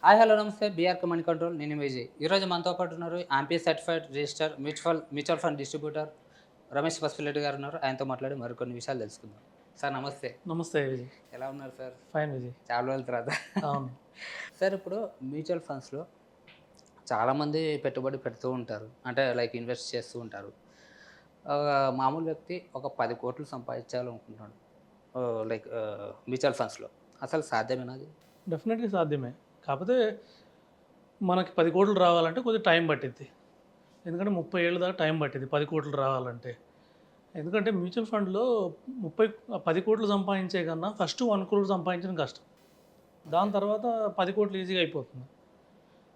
Hi hello నమస్తే BR money control నేను విజయ్. ఈరోజు మనతో పాటు ఉన్నారు AMFI certified register mutual fund distributor Ramesh Pasipilleddy గారు ఉన్నారు. ఆయనతో మాట్లాడి మరికొన్ని విషయాలు తెలుసుకుందాం. సార్ నమస్తే. నమస్తే విజయ్. ఎలా ఉన్నారు సార్? ఫైన్ విజయ్. చాలా రోజుల తర్వాత. అవును. సార్ ఇప్పుడు మ్యూచువల్ ఫండ్స్లో చాలామంది పెట్టుబడి పెడుతూ ఉంటారు, అంటే లైక్ ఇన్వెస్ట్ చేస్తూ ఉంటారు. మామూలు వ్యక్తి ఒక 10 కోట్లు సంపాదించాలనుకుంటున్నాడు లైక్ మ్యూచువల్ ఫండ్స్లో. అసలు సాధ్యమేనా అది? డెఫినెట్‌గా సాధ్యమే. కాకపోతే మనకి 10 కోట్లు రావాలంటే కొద్దిగా టైం పట్టిద్ది. ఎందుకంటే 30 ఏళ్ళ దాకా టైం పట్టిద్ది 10 కోట్లు రావాలంటే. ఎందుకంటే మ్యూచువల్ ఫండ్‌లో 10 కోట్లు సంపాదించే కన్నా ఫస్ట్ 1 క్రోర్ సంపాదించడం కష్టం. దాని తర్వాత 10 కోట్లు ఈజీగా అయిపోతుంది.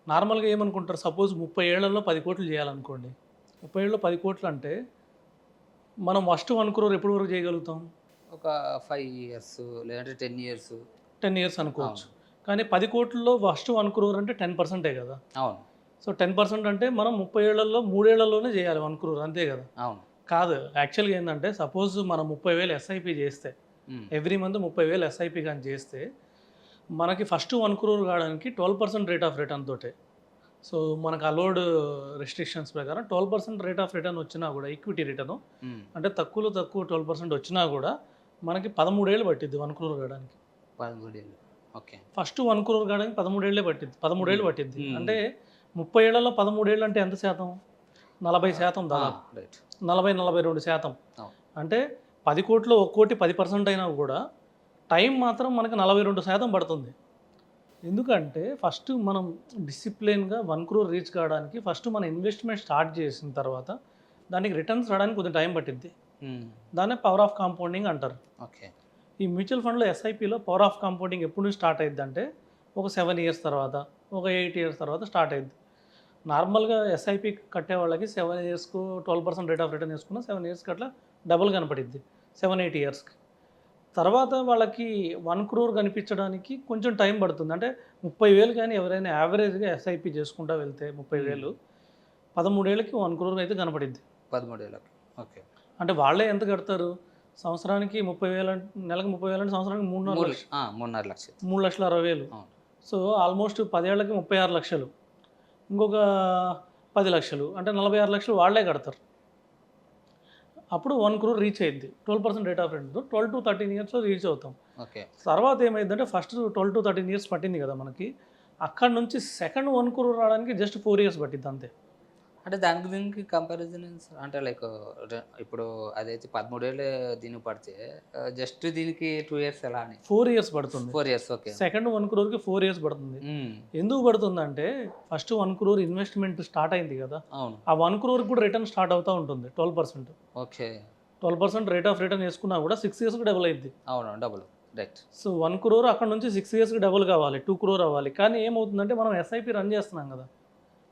నార్మల్‌గా ఏమనుకుంటారు, సపోజ్ 30 ఏళ్లలో 10 కోట్లు చేయాలనుకోండి. 30 ఏళ్ళలో 10 కోట్లు అంటే మనం ఫస్ట్ 1 క్రోర్ ఎప్పటి వరకు చేయగలుగుతాం? ఒక 5 ఇయర్స్ లేదంటే 10 ఇయర్స్. 10 ఇయర్స్ అనుకోవచ్చు. కానీ 10 కోట్లలో ఫస్ట్ 1 క్రోర్ అంటే 10% కదా. అవును. సో 10% అంటే మనం 30 ఏళ్లలో 3 ఏళ్లలోనే చేయాలి 1 క్రోర్, అంతే కదా. అవును. కాదు, యాక్చువల్గా ఏంటంటే సపోజ్ మనం 30,000 ఎస్ఐపి చేస్తే, ఎవ్రీ మంత్ 30,000 ఎస్ఐపి కానీ చేస్తే మనకి ఫస్ట్ 1 క్రోర్ కావడానికి 12% రేట్ ఆఫ్ రిటర్న్ తోటే. సో మనకు అలౌడ్ రెస్ట్రిక్షన్స్ ప్రకారం 12% రేట్ ఆఫ్ రిటర్న్ వచ్చినా కూడా, ఈక్విటీ రిటర్న్ అంటే తక్కువ 12% వచ్చినా కూడా మనకి 13 ఏళ్ళు పట్టిద్ది 1 క్రోర్ కావడానికి. 13 ఏళ్ళు. ఓకే. ఫస్ట్ 1 క్రోర్ కావడానికి 13 ఏళ్ళే పట్టిద్ది. 13 ఏళ్ళు పట్టిద్ది. అంటే 30 ఏళ్లలో 13 ఏళ్ళు అంటే ఎంత శాతం? 40% దాదాపు. రైట్. 42%. అంటే 10 కోట్లు 1 కోటి 10% అయినా కూడా టైం మాత్రం మనకి 42% పడుతుంది. ఎందుకంటే ఫస్ట్ మనం డిసిప్లిన్గా 1 క్రోర్ రీచ్ కావడానికి ఫస్ట్ మన ఇన్వెస్ట్మెంట్ స్టార్ట్ చేసిన తర్వాత దానికి రిటర్న్స్ రావడానికి కొద్దిగా టైం పట్టిద్ది. దాన్నే పవర్ ఆఫ్ కాంపౌండింగ్ అంటారు. ఓకే. ఈ మ్యూచువల్ ఫండ్లో ఎస్ఐపిలో పవర్ ఆఫ్ కాంపౌండింగ్ ఎప్పుడు స్టార్ట్ అయ్యిద్ది అంటే ఒక 7 ఇయర్స్ తర్వాత, ఒక 8 ఇయర్స్ తర్వాత స్టార్ట్ అయ్యిద్ది. నార్మల్గా ఎస్ఐపి కట్టే వాళ్ళకి 7 ఇయర్స్కు 12% రేట్ ఆఫ్ రిటర్న్ వేసుకున్న 7 ఇయర్స్కి అట్లా డబుల్ కనపడిద్ది 7-8 ఇయర్స్కి. తర్వాత వాళ్ళకి 1 క్రోర్ కనిపించడానికి కొంచెం టైం పడుతుంది. అంటే 30,000 కానీ ఎవరైనా యావరేజ్గా ఎస్ఐపి చేసుకుంటూ వెళ్తే 30,000 13 ఏళ్ళకి 1 క్రోర్ అయితే కనపడిద్ది. 13 ఏళ్ళకి. ఓకే. అంటే వాళ్ళే ఎంత కడతారు సంవత్సరానికి? 30,000 నెలకు 30,000 అంటే సంవత్సరానికి 3.5 లక్షలు. 3.5 లక్షలు. 3,60,000. సో ఆల్మోస్ట్ 10 ఏళ్ళకి 36 లక్షలు. ఇంకొక 10 లక్షలు అంటే 46 లక్షలు వాళ్ళే కడతారు. అప్పుడు 1 క్రోర్ రీచ్ అయ్యింది 12% రేట్ ఆఫ్ రిటర్న్తో. 12-13 ఇయర్స్లో రీచ్ అవుతాం. ఓకే. తర్వాత ఏమైందంటే ఫస్ట్ 12-13 ఇయర్స్ పట్టింది కదా మనకి. అక్కడ నుంచి సెకండ్ 1 క్రోర్ రావడానికి జస్ట్ 4 ఇయర్స్ పట్టింది అంతే. అంటే దానికి దీనికి కంపారిజన్ అంటే లైక్ ఇప్పుడు అదైతే 13 ఏళ్ళు దీనికి పడితే జస్ట్ దీనికి 2 ఇయర్స్ ఎలా అని 4 ఇయర్స్ పడుతుంది. 4 ఇయర్స్. ఓకే. సెకండ్ 1 క్రోర్కి 4 ఇయర్స్ పడుతుంది. ఎందుకు పడుతుందంటే ఫస్ట్ 1 క్రోర్ ఇన్వెస్ట్మెంట్ స్టార్ట్ అయింది కదా. అవును. ఆ 1 క్రోర్కి కూడా రిటర్న్ స్టార్ట్ అవుతూ ఉంటుంది 12%. ఓకే. 12% రేట్ ఆఫ్ రిటర్న్ వేసుకున్నా కూడా 6 ఇయర్స్కి డబుల్ అయింది. అవును, డబుల్. రైట్. సో 1 క్రోర్ అక్కడ నుంచి 6 ఇయర్స్కి డబుల్ కావాలి, 2 క్రోర్ అవ్వాలి. కానీ ఏమవుతుందంటే మనం ఎస్ఐపి రన్ చేస్తున్నాం కదా,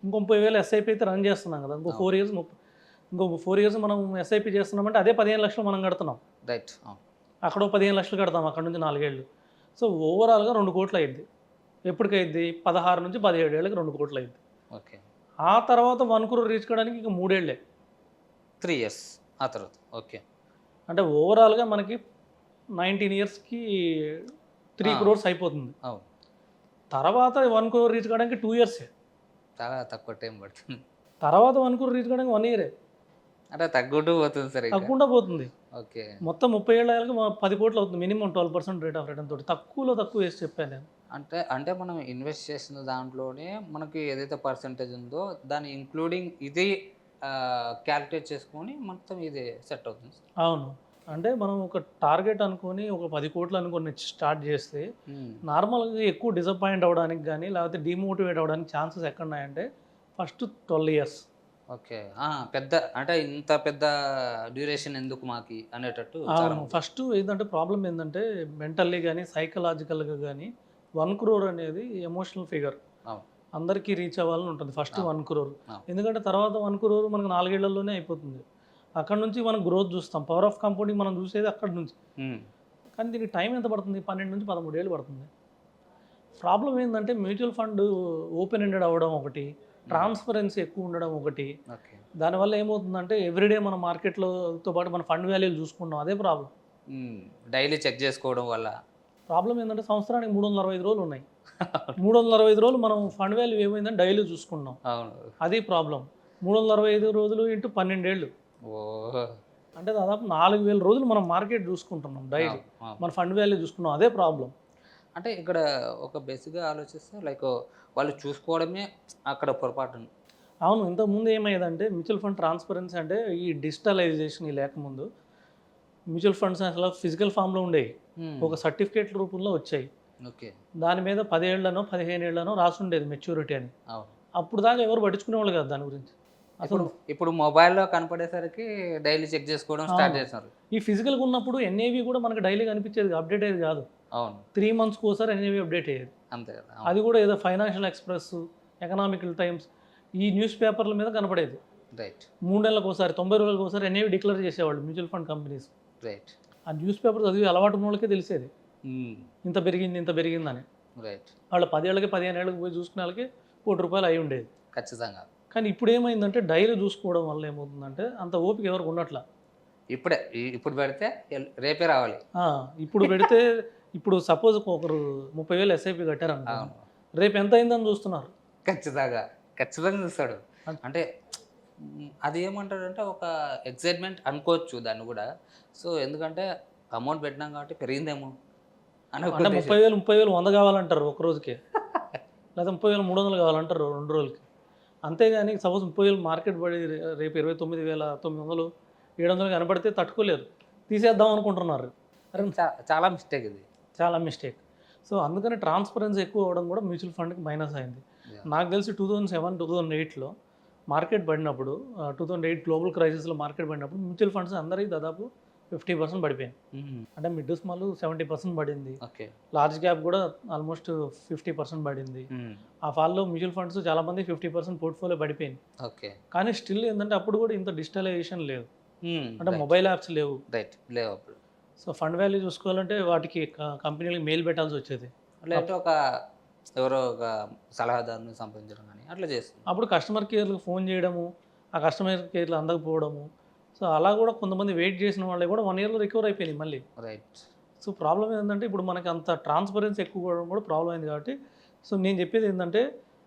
ఇంకో 30,000 ఎస్ఐపి అయితే రన్ చేస్తున్నాం కదా, ఇంకో 4 ఇయర్స్ మనం ఎస్ఐపి చేస్తున్నామంటే అదే 15 లక్షలు మనం కడుతున్నాం. రైట్. అక్కడ 15 లక్షలు కడతాం, అక్కడ నుంచి 4 ఏళ్ళు. సో ఓవరాల్గా 2 కోట్లు అయింది. ఎప్పటికైద్ది? 16 నుంచి 17 ఏళ్ళకి 2 కోట్లు అయింది. ఓకే. ఆ తర్వాత 1 క్రోర్ రీచ్ కావడానికి ఇక 3 ఏళ్ళే, 3 ఇయర్స్ ఆ తర్వాత. ఓకే. అంటే ఓవరాల్గా మనకి 19 ఇయర్స్కి 3 క్రోర్స్ అయిపోతుంది. అవును. తర్వాత 1 క్రోర్ రీచ్ కావడానికి 2 ఇయర్సే. చాలా తక్కువ టైం పడుతుంది. తర్వాత 1 క్రోర్ రీచ్ కావడానికి 1 ఇయరే. అంటే తగ్గుంటూ పోతుంది సరే. తగ్గకుండా పోతుంది. ఓకే. మొత్తం 30 ఏళ్ళకి 10 కోట్లు అవుతుంది మినిమం 12% రేట్ ఆఫ్ రిటర్న్ తోటి. తక్కువ వేసి చెప్పాను నేను. అంటే మనం ఇన్వెస్ట్ చేసిన దాంట్లోనే మనకి ఏదైతే పర్సంటేజ్ ఉందో దాని ఇంక్లూడింగ్ ఇది క్యాలిక్యులేట్ చేసుకొని మొత్తం ఇది సెట్ అవుతుంది. అవును. అంటే మనం ఒక టార్గెట్ అనుకొని ఒక 10 కోట్లు అనుకొని స్టార్ట్ చేస్తే నార్మల్గా ఎక్కువ డిసప్పాయింట్ అవ్వడానికి కానీ లేకపోతే డిమోటివేట్ అవ్వడానికి ఛాన్సెస్ ఎక్కడ ఉన్నాయంటే ఫస్ట్ 12 ఇయర్స్. ఓకే. పెద్ద అంటే ఇంత పెద్ద డ్యూరేషన్ ఎందుకు మాకి అనేటట్టు. అవును. ఫస్ట్ ఏంటంటే ప్రాబ్లం ఏంటంటే మెంటల్లీ కానీ సైకలాజికల్గా కానీ 1 క్రోర్ అనేది ఎమోషనల్ ఫిగర్. అందరికీ రీచ్ అవ్వాలని ఉంటుంది ఫస్ట్ 1 క్రోర్. ఎందుకంటే తర్వాత 1 క్రోర్ మనకు 4 ఏళ్లలోనే అయిపోతుంది. అక్కడ నుంచి మనం గ్రోత్ చూస్తాం. పవర్ ఆఫ్ కాంపౌండింగ్ మనం చూసేది అక్కడ నుంచి. కానీ దీనికి టైం ఎంత పడుతుంది? 12 నుంచి 13 ఏళ్ళు పడుతుంది. ప్రాబ్లం ఏంటంటే మ్యూచువల్ ఫండ్ ఓపెన్ ఎండెడ్ అవ్వడం ఒకటి, ట్రాన్స్పరెన్సీ ఎక్కువ ఉండడం ఒకటి. దానివల్ల ఏమవుతుందంటే ఎవ్రీడే మన మార్కెట్లోతో పాటు మన ఫండ్ వాల్యూలు చూసుకుంటాం, అదే ప్రాబ్లం. డైలీ చెక్ చేసుకోవడం వల్ల ప్రాబ్లం ఏంటంటే సంవత్సరానికి 365 రోజులు ఉన్నాయి. 365 రోజులు మనం ఫండ్ వాల్యూ ఏమైందని డైలీ చూసుకున్నాం. అవును. అది ప్రాబ్లం. 365 రోజులు ఇంటూ 12 ఏళ్ళు. ఓహ్! అంటే దాదాపు 4000 రోజులు మనం మార్కెట్ చూసుకుంటున్నాం డైలీ. అవును. అవును. మన ఫండ్ వాల్యూ చూసుకున్నాం. అదే ప్రాబ్లం. అంటే ఇక్కడ ఒక బేసిక్‌గా ఆలోచిస్తే లైక్ వాళ్ళు చూసుకోవడమే అక్కడ పొరపాటు. అవును. ఇంతకుముందు ఏమయ్యేదంటే మ్యూచువల్ ఫండ్ ట్రాన్స్‌పరెన్సీ అంటే ఈ డిజిటలైజేషన్ లేకముందు మ్యూచువల్ ఫండ్స్ అసలు ఫిజికల్ ఫామ్‌లో ఉండేవి. హ్మ్. ఒక సర్టిఫికేట్ రూపంలో వచ్చాయి. ఓకే. దాని మీద 10 ఏళ్లనో, 15 ఏళ్లనో రాసుండేది మెచ్యూరిటీ అని. అవును. అప్పుడు దాకా ఎవరు పట్టించుకునేవాళ్ళు కాదు దాని గురించి. అసలు ఇప్పుడు మొబైల్‌లో కనపడేసరికి డైలీ చెక్ చేసుకోవడం స్టార్ట్ అవును. చేశారు. ఈ ఫిజికల్‌గా ఉన్నప్పుడు ఎన్ఏవి కూడా మనకు డైలీ కనిపించేది. అప్డేట్ అయ్యేది కాదు. అవును. 3 మంత్స్‌కి ఒకసారి ఎన్ఏవి అప్డేట్ అయ్యేది. అంతే కదా! అది అవును. కూడా ఏదో ఫైనాన్షియల్ ఎక్స్‌ప్రెస్, ఎకనామికల్ టైమ్స్ ఈ న్యూస్ పేపర్ల మీద కనపడేది. రైట్. 3 నెలలకోసారి, 90 రోజులకోసారి ఎన్ఏవి డిక్లేర్ చేసేవాళ్ళు మ్యూచువల్ ఫండ్ కంపెనీస్. రైట్. ఆ న్యూస్ పేపర్ చదివి అలవాటు ఉన్నోళ్ళకే తెలిసేది. హ్మ్. ఇంత పెరిగింది, ఇంత పెరిగిందని. రైట్. వాళ్ళు 10 ఏళ్ళకి, 15 ఏళ్ళకి పోయి చూసుకునే వాళ్ళకి ₹1,00,00,000 అయి ఉండేది. ఖచ్చితంగా. కానీ ఇప్పుడు ఏమైందంటే డైలీ చూసుకోవడం వల్ల ఏమవుతుందంటే అంత ఓపిక ఎవరికి ఉండట్లా. ఇప్పుడే ఇప్పుడు పెడితే రేపే రావాలి. ఆ! ఇప్పుడు పెడితే ఇప్పుడు సపోజ్ ఒకరు 30,000 ఎస్ఐపి కట్టారనుకోండి. అవును. రేపు ఎంత అయిందని చూస్తున్నారు. ఖచ్చితంగా. ఖచ్చితంగా చూస్తాడు. అన్ అంటే అది ఏమంటాడంటే ఒక ఎక్సైట్‌మెంట్ అనుకోవచ్చు దాన్ని గూడా. సో, ఎందుకంటే అమౌంట్ పెట్టినాం కాబట్టి పెరిగిందేమో అనే ఒక అంటే ఉద్దేశం. 30,000 100 కావాలంటారు ఒక రోజుకే. లేదా 30,300 కావాలంటారు 2 రోజులకి. అంతేగాని సపోజ్ 30,000 మార్కెట్ పడి రేపు 29,900, 700 కనపడితే తట్టుకోలేరు. తీసేద్దాం అనుకుంటున్నారు. అరే చాలా మిస్టేక్ ఇది. చాలా మిస్టేక్. సో, అందుకని ట్రాన్స్‌పరెన్సీ ఎక్కువ అవ్వడం కూడా మ్యూచువల్ ఫండ్‌కి మైనస్ అయింది. యాహ్! నాకు తెలిసి 2007, 2008లో మార్కెట్ పడినప్పుడు 2008 గ్లోబల్ క్రైసిస్‌లో మార్కెట్ పడినప్పుడు మ్యూచువల్ ఫండ్స్ అందరికి దాదాపు 50% పడిపోయాయి. హ్మ్. అంటే మిడ్ స్మాల్ 70% పడింది. ఓకే. లార్జ్ క్యాప్ కూడా ఆల్మోస్ట్ 50% పడింది. హ్మ్. ఆ ఫాల్‌లో మ్యూచువల్ ఫండ్స్ చాలామంది 50% పోర్ట్‌ఫోలియో పడిపోయింది. ఓకే. కానీ స్టిల్ ఏందంటే అప్పుడు కూడా ఇంత డిజిటలైజేషన్ లేదు. హ్మ్. అంటే రైట్. మొబైల్ యాప్స్ లేవు. రైట్. లేవు అప్పుడు. సో, ఫండ్ వాల్యూ చూసుకోవాలంటే వాటికి కంపెనీలకి మెయిల్ పెట్టాల్సొచ్చేది. లేదంటే ఎవరో ఒక సలహాదారుని సంప్రదించడం గాని అట్లా చేస్తున్నాం. అప్పుడు కస్టమర్ కేర్‌కి ఫోన్ చేయడము, ఆ కస్టమర్ కేర్‌లో అందకపోవడము. సో, అలా కూడా కొంతమంది వెయిట్ చేసిన వాళ్ళయి కూడా 1 ఇయర్‌లో రికవర్ అయిపోయినాయి మళ్ళీ. రైట్. సో, ప్రాబ్లమ్ ఏంటంటే ఇప్పుడు మనకి అంత ట్రాన్స్‌పరెన్సీ ఎక్కువ అవ్వడం కూడా ప్రాబ్లమ్ అయింది కాబట్టి, సో, నేను చెప్పేది ఏంటంటే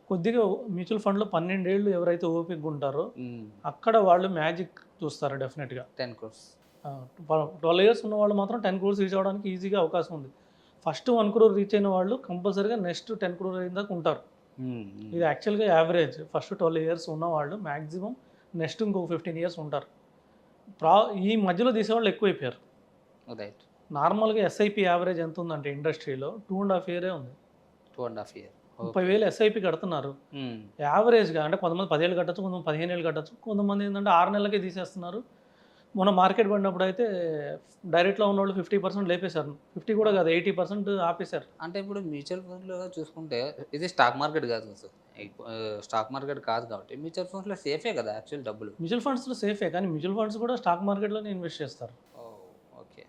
కొద్దిగా మ్యూచువల్ ఫండ్‌లో 12 ఏళ్ళు ఎవరైతే ఓపికగా ఉంటారో హ్మ్. అక్కడ వాళ్ళు మ్యాజిక్ చూస్తారు డెఫినెట్‌గా. 10 క్రోర్స్. 12 ఇయర్స్ ఉన్న వాళ్ళు మాత్రం 10 క్రోర్స్ రీచ్ అవ్వడానికి ఈజీగా అవకాశం ఉంది. ఫస్ట్ 1 క్రోర్ రీచ్ అయిన వాళ్ళు కంపల్సరీగా నెక్స్ట్ 10 క్రోర్ అయిన దాకా ఉంటారు. హ్మ్. ఇది యాక్చువల్‌గా యావరేజ్. ఫస్ట్ 12 ఇయర్స్ ఉన్నవాళ్ళు మాక్సిమం నెక్స్ట్ ఇంకొక 15 ఇయర్స్ ఉంటారు. ప్రా ఈ మధ్యలో తీసేవాళ్ళు ఎక్కువైపోయారు. రైట్. నార్మల్‌గా ఎస్ఐపి యావరేజ్ ఎంత ఉందంటే ఇండస్ట్రీలో 2.5 ఇయరే ఉంది. 2 ½ ఇయర్. ఓకే. 30,000 ఎస్ఐపి కడుతున్నారు. హ్మ్. యావరేజ్‌గా అంటే కొంతమంది 10 ఏళ్ళు కట్టొచ్చు, కొంతమంది 15 ఏళ్ళు కట్టొచ్చు. కొంతమంది ఏంటంటే 6 నెలలకే తీసేస్తున్నారు. మొన్న మార్కెట్ పడినప్పుడైతే డైరెక్ట్‌లో ఉన్నోళ్ళు 50% లేపేశారు. 50 కూడా కాదు 80% ఆపేశారు. అంటే ఇప్పుడు మ్యూచువల్ ఫండ్‌లో చూసుకుంటే ఇది స్టాక్ మార్కెట్ కాదు కదా సార్. స్టాక్ మార్కెట్ కాదు కాబట్టి మ్యూచువల్ ఫండ్స్‌లో సేఫే కదా యాక్చువల్ డబ్బులు. మ్యూచువల్ ఫండ్స్‌లో సేఫే కానీ మ్యూచువల్ ఫండ్స్ కూడా స్టాక్ మార్కెట్‌లోనే ఇన్వెస్ట్ చేస్తారు. ఓహ్! ఓకే.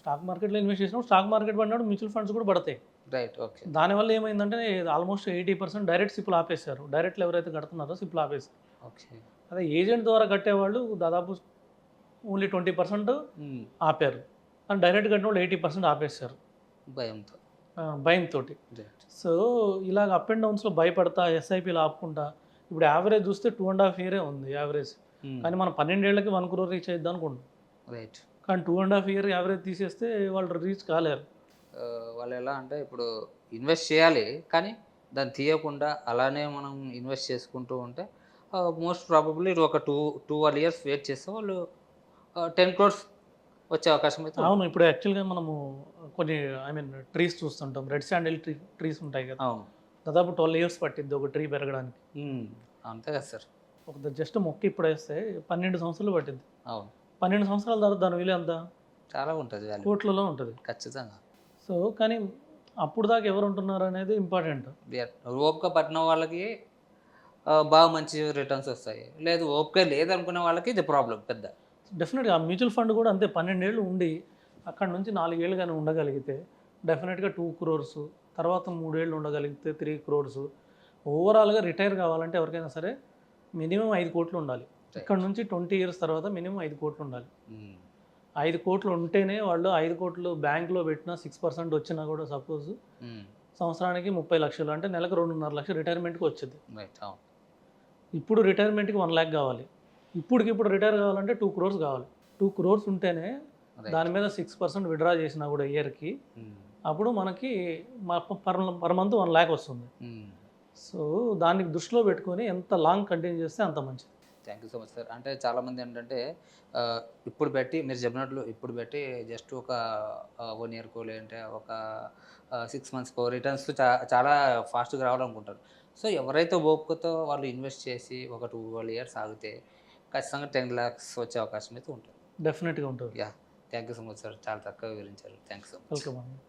స్టాక్ మార్కెట్‌లో ఇన్వెస్ట్ చేసినప్పుడు స్టాక్ మార్కెట్ పడినప్పుడు మ్యూచువల్ ఫండ్స్ కూడా పడతాయి. రైట్. ఓకే. దానివల్ల ఏమైందంటే ఆల్మోస్ట్ 80% డైరెక్ట్ సిప్‌లు ఆపేశారు. డైరెక్ట్‌లో ఎవరైతే కడుతున్నారో సిప్‌లు ఆపేశారు. ఓకే. అదే ఏజెంట్ ద్వారా కట్టేవాళ్ళు దాదాపు ఓన్లీ 20% హ్మ్. ఆపారు. కానీ డైరెక్ట్ కట్టినోళ్ళు 80% ఆపేశారు. భయంతో. భయంతోటి. రైట్. సో, ఇలాగ అప్ అండ్ డౌన్స్‌లో భయపడతా ఎస్ఐపీలు ఆపకుండా ఇప్పుడు యావరేజ్ చూస్తే 2.5 ఇయరే ఉంది యావరేజ్. హ్మ్. కానీ మనం 12 ఏళ్ళకి 1 క్రోర్ రీచ్ అయిద్దాం అనుకుంటాం. రైట్. కానీ 2.5 ఇయర్ యావరేజ్ తీసేస్తే వాళ్ళు రీచ్ కాలేరు. వాళ్ళు ఎలా అంటే ఇప్పుడు ఇన్వెస్ట్ చేయాలి. కానీ దాన్ని తీయకుండా అలానే మనం ఇన్వెస్ట్ చేసుకుంటూ ఉంటే మోస్ట్ ప్రాబబ్లీ ఒక 12 ఇయర్స్ వెయిట్ చేస్తే వాళ్ళు 10 క్రోర్స్ వచ్చే అవకాశం అయితే ఉంది. అవును. ఇప్పుడు యాక్చువల్‌గా మనము కొన్ని ట్రీస్ చూస్తుంటాం. రెడ్ శాండిల్ ట్రీస్ ఉంటాయి కదా! అవును. దాదాపు 12 ఇయర్స్ పట్టిద్ది ఒక ట్రీ పెరగడానికి. హ్మ్. అంతే కదా సార్. ఒక జస్ట్ మొక్క ఇప్పుడేస్తే 12 సంవత్సరాలు పట్టిద్ది. అవును. 12 సంవత్సరాల తర్వాత దాని విలువ ఎంత? చాలా ఉంటది వాల్యూ. కోట్లలో ఉంటది. ఖచ్చితంగా. సో, కానీ అప్పుడు దాకా ఎవరు ఉంటున్నారు అనేది ఇంపార్టెంట్. ఓపిక పట్టిన వాళ్ళకి బాగా మంచి రిటర్న్స్ వస్తాయి. లేదు ఓపిక లేదనుకునే వాళ్ళకి ఇది ప్రాబ్లమ్ పెద్ద. డెఫినెట్‌గా ఆ మ్యూచువల్ ఫండ్ కూడా అంతే 12 ఏళ్ళు ఉండి అక్కడి నుంచి 4 ఏళ్ళు గాని ఉండగలిగితే డెఫినెట్‌గా 2 క్రోర్స్ తర్వాత 3 ఏళ్ళు ఉండగలిగితే 3 క్రోర్స్ ఓవరాల్‌గా రిటైర్ కావాలంటే ఎవరికైనా సరే మినిమమ్ 5,00,00,000 ఉండాలి. ఇక్కడ నుంచి 20 ఇయర్స్ తర్వాత మినిమమ్ 5,00,00,000 ఉండాలి. హ్మ్. 5,00,00,000 ఉంటేనే వాళ్ళు 5,00,00,000 బ్యాంక్‌లో పెట్టినా 6% వచ్చినా కూడా సపోజ్ హ్మ్. సంవత్సరానికి 30 లక్షలు అంటే నెలకు 2.5 లక్షలు రిటైర్మెంట్కి వచ్చింది. రైట్. అవును. ఇప్పుడు రిటైర్మెంట్కి 1 లాక్ కావాలి. ఇప్పటికిప్పుడు రిటైర్ కావాలంటే 2 క్రోర్స్ కావాలి. 2 క్రోర్స్ ఉంటేనే రైట్. దాని మీద 6% విడ్రా చేసినా కూడా ఇయర్కి అప్పుడు మనకి పర్ మంత్ 1 లాక్ వస్తుంది. సో దానికి దృష్టిలో పెట్టుకొని ఎంత లాంగ్ కంటిన్యూ చేస్తే అంత మంచిది. Thank you so much sir. అంటే చాలామంది ఏంటంటే ఇప్పుడు పెట్టి మీరు చెప్పినట్లు ఇప్పుడు పెట్టి జస్ట్ ఒక 1 ఇయర్కో లేదంటే ఒక 6 మంత్స్కో రిటర్న్స్ చాలా ఫాస్ట్గా రావాలనుకుంటారు. సో ఎవరైతే ఓపికతో వాళ్ళు ఇన్వెస్ట్ చేసి ఒక 12 ఇయర్స్ ఆగితే ఖచ్చితంగా 10 lakhs వచ్చే అవకాశం అయితే ఉంటుంది. డెఫినెట్గా ఉంటుంది. Yeah. Thank you so much sir. చాలా చక్కగా వివరించారు. Thanks so much. వెల్కమ్ అండి.